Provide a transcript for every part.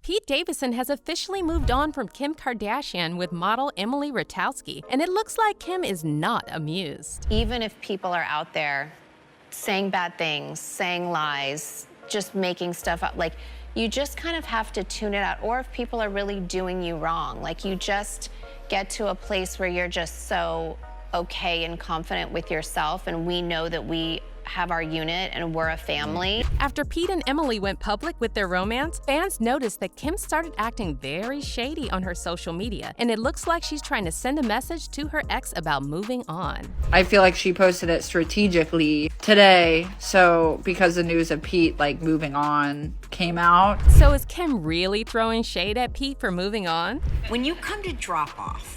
Pete Davidson has officially moved on from Kim Kardashian with model Emily Ratajkowski, and it looks like Kim is not amused. Even if people are out there saying bad things, saying lies, just making stuff up, like, you just kind of have to tune it out. Or if people are really doing you wrong, like, you just get to a place where you're just so okay and confident with yourself, and we know that we have our unit and we're a family. After Pete and Emily went public with their romance, fans noticed that Kim started acting very shady on her social media, and it looks like she's trying to send a message to her ex about moving on. I feel like she posted it strategically today, so because the news of Pete moving on came out. So is Kim really throwing shade at Pete for moving on? When you come to drop off,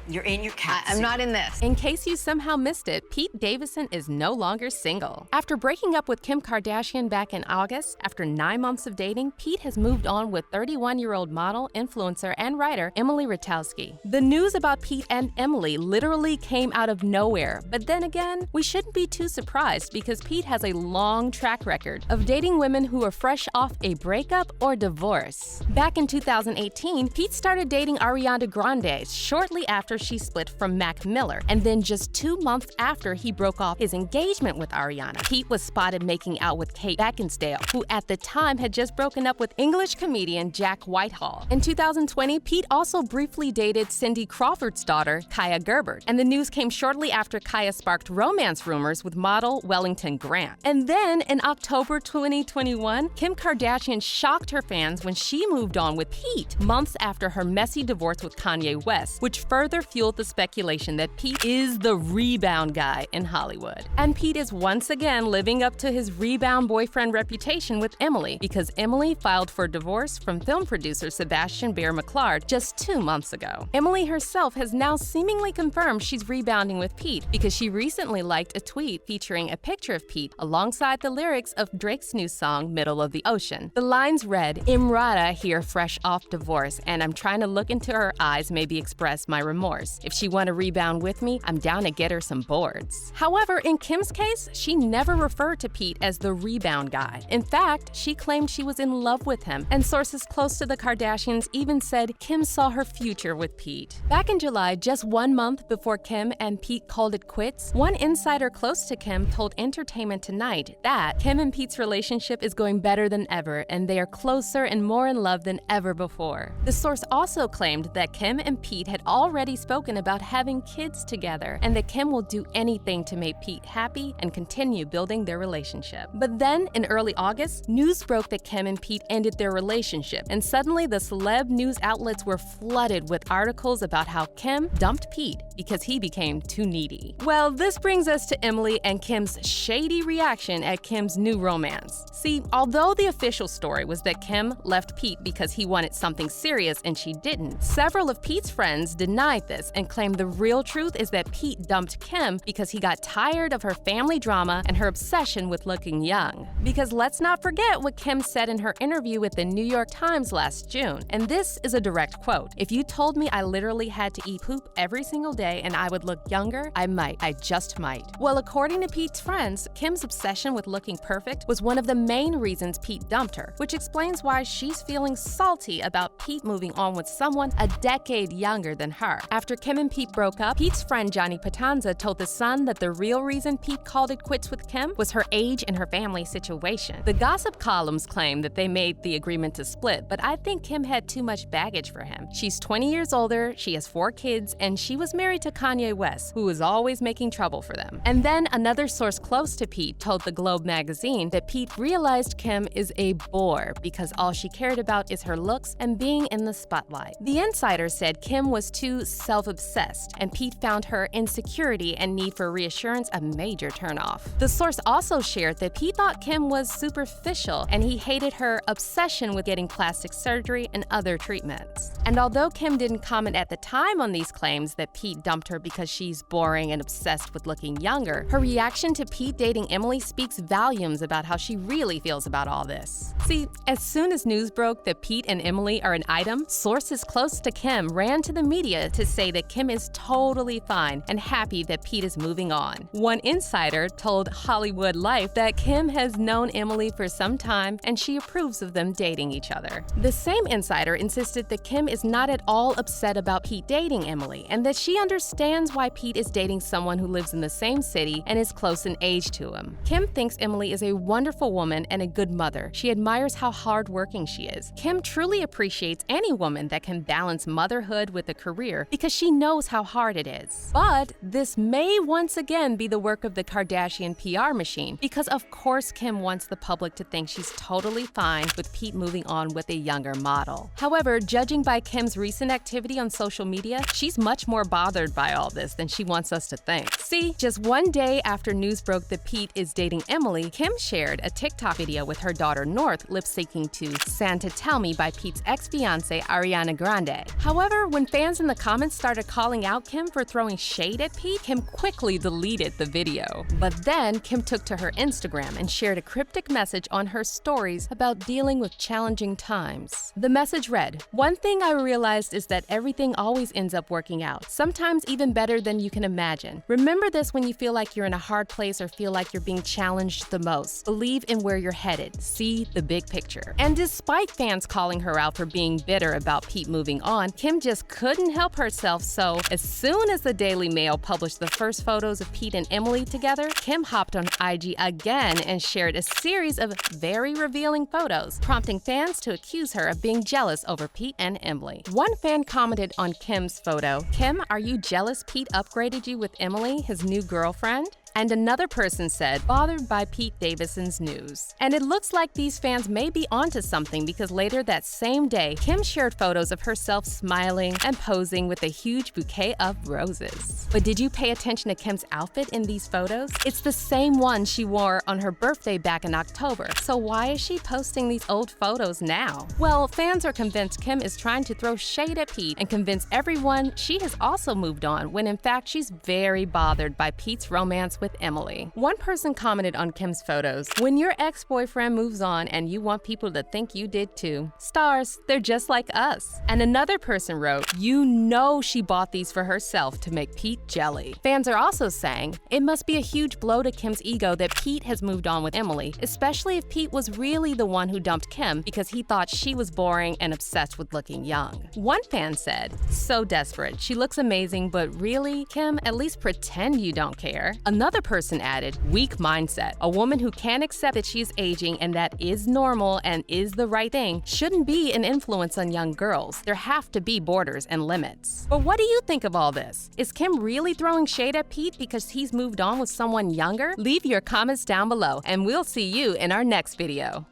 you're in your cat suit. I'm not in this. In case you somehow missed it, Pete Davidson is no longer single. After breaking up with Kim Kardashian back in August, after 9 months of dating, Pete has moved on with 31-year-old model, influencer, and writer Emily Ratajkowski. The news about Pete and Emily literally came out of nowhere, but then again, we shouldn't be too surprised because Pete has a long track record of dating women who are fresh off a breakup or divorce. Back in 2018, Pete started dating Ariana Grande shortly after she split from Mac Miller, and then just 2 months after he broke off his engagement with Ariana, Pete was spotted making out with Kate Beckinsale, who at the time had just broken up with English comedian Jack Whitehall. In 2020, Pete also briefly dated Cindy Crawford's daughter, Kaya Gerber, and the news came shortly after Kaya sparked romance rumors with model Wellington Grant. And then, in October 2021, Kim Kardashian shocked her fans when she moved on with Pete, months after her messy divorce with Kanye West, which further fueled the speculation that Pete is the rebound guy in Hollywood. And Pete is once again living up to his rebound boyfriend reputation with Emily, because Emily filed for divorce from film producer Sebastian Bear McClard just 2 months ago. Emily herself has now seemingly confirmed she's rebounding with Pete because she recently liked a tweet featuring a picture of Pete alongside the lyrics of Drake's new song, Middle of the Ocean. The lines read, "Imrata here fresh off divorce, and I'm trying to look into her eyes, maybe express my remorse. If she want to rebound with me, I'm down to get her some boards." However, in Kim's case, she never referred to Pete as the rebound guy. In fact, she claimed she was in love with him, and sources close to the Kardashians even said Kim saw her future with Pete. Back in July, just 1 month before Kim and Pete called it quits, one insider close to Kim told Entertainment Tonight that Kim and Pete's relationship is going better than ever, and they are closer and more in love than ever before. The source also claimed that Kim and Pete had already spoken about having kids together, and that Kim will do anything to make Pete happy and continue building their relationship. But then, in early August, news broke that Kim and Pete ended their relationship, and suddenly the celeb news outlets were flooded with articles about how Kim dumped Pete because he became too needy. Well, this brings us to Emily and Kim's shady reaction at Kim's new romance. See, although the official story was that Kim left Pete because he wanted something serious and she didn't, several of Pete's friends denied this and claimed the real truth is that Pete dumped Kim because he got tired of her family drama and her obsession with looking young. Because let's not forget what Kim said in her interview with the New York Times last June, and this is a direct quote. "If you told me I literally had to eat poop every single day and I would look younger, I just might." Well, according to Pete's friends, Kim's obsession with looking perfect was one of the main reasons Pete dumped her, which explains why she's feeling salty about Pete moving on with someone a decade younger than her. After Kim and Pete broke up, Pete's friend Johnny Patanza told The Sun that the real reason Pete called it quits with Kim was her age and her family situation. The gossip columns claim that they made the agreement to split, but I think Kim had too much baggage for him. She's 20 years older, she has 4 kids, and she was married to Kanye West, who was always making trouble for them. And then another source close to Pete told the Globe magazine that Pete realized Kim is a bore because all she cared about is her looks and being in the spotlight. The insider said Kim was too self-obsessed, and Pete found her insecurity and need for reassurance a major turnoff. The source also shared that Pete thought Kim was superficial, and he hated her obsession with getting plastic surgery and other treatments. And although Kim didn't comment at the time on these claims that Pete dumped her because she's boring and obsessed with looking younger, her reaction to Pete dating Emily speaks volumes about how she really feels about all this. See, as soon as news broke that Pete and Emily are an item, sources close to Kim ran to the media to say that Kim is totally fine and happy that Pete is moving on. One insider told Hollywood Life that Kim has known Emily for some time and she approves of them dating each other. The same insider insisted that Kim is not at all upset about Pete dating Emily and that she understands why Pete is dating someone who lives in the same city and is close in age to him. Kim thinks Emily is a wonderful woman and a good mother. She admires how hardworking she is. Kim truly appreciates any woman that can balance motherhood with a career because she knows how hard it is. But this may once again be the work of the Kardashian PR machine because of course Kim wants the public to think she's totally fine with Pete moving on with a younger model. However, judging by Kim's recent activity on social media, she's much more bothered by all this than she wants us to think. See, just one day after news broke that Pete is dating Emily, Kim shared a TikTok video with her daughter North lip-syncing to Santa Tell Me by Pete's ex-fiancée Ariana Grande. However, when fans in the comments started calling out Kim for throwing shade at Pete, Kim quickly deleted the video. But then Kim took to her Instagram and shared a cryptic message on her stories about dealing with challenging times. The message read, "One thing I realized is that everything always ends up working out, sometimes even better than you can imagine. Remember this when you feel like you're in a hard place or feel like you're being challenged the most. Believe in where you're headed. See the big picture." And despite fans calling her out for being bitter about Pete moving on, Kim just couldn't help herself, so as soon as the Daily Mail published the first photos of Pete and Emily together, Kim hopped on IG again and shared a series of very revealing photos, prompting fans to accuse her of being jealous over Pete and Emily. One fan commented on Kim's photo, "Kim, are you jealous Pete upgraded you with Emily, his new girlfriend?" And another person said, "Bothered by Pete Davidson's news." And it looks like these fans may be onto something because later that same day, Kim shared photos of herself smiling and posing with a huge bouquet of roses. But did you pay attention to Kim's outfit in these photos? It's the same one she wore on her birthday back in October. So why is she posting these old photos now? Well, fans are convinced Kim is trying to throw shade at Pete and convince everyone she has also moved on, when in fact she's very bothered by Pete's romance with Emily. One person commented on Kim's photos, "When your ex-boyfriend moves on and you want people to think you did too. Stars, they're just like us." And another person wrote, "You know she bought these for herself to make Pete jelly." Fans are also saying, "It must be a huge blow to Kim's ego that Pete has moved on with Emily, especially if Pete was really the one who dumped Kim because he thought she was boring and obsessed with looking young." One fan said, "So desperate. She looks amazing, but really, Kim, at least pretend you don't care." Another person added, "Weak mindset. A woman who can't accept that she's aging and that is normal and is the right thing shouldn't be an influence on young girls. There have to be borders and limits." But what do you think of all this? Is Kim really throwing shade at Pete because he's moved on with someone younger? Leave your comments down below and we'll see you in our next video.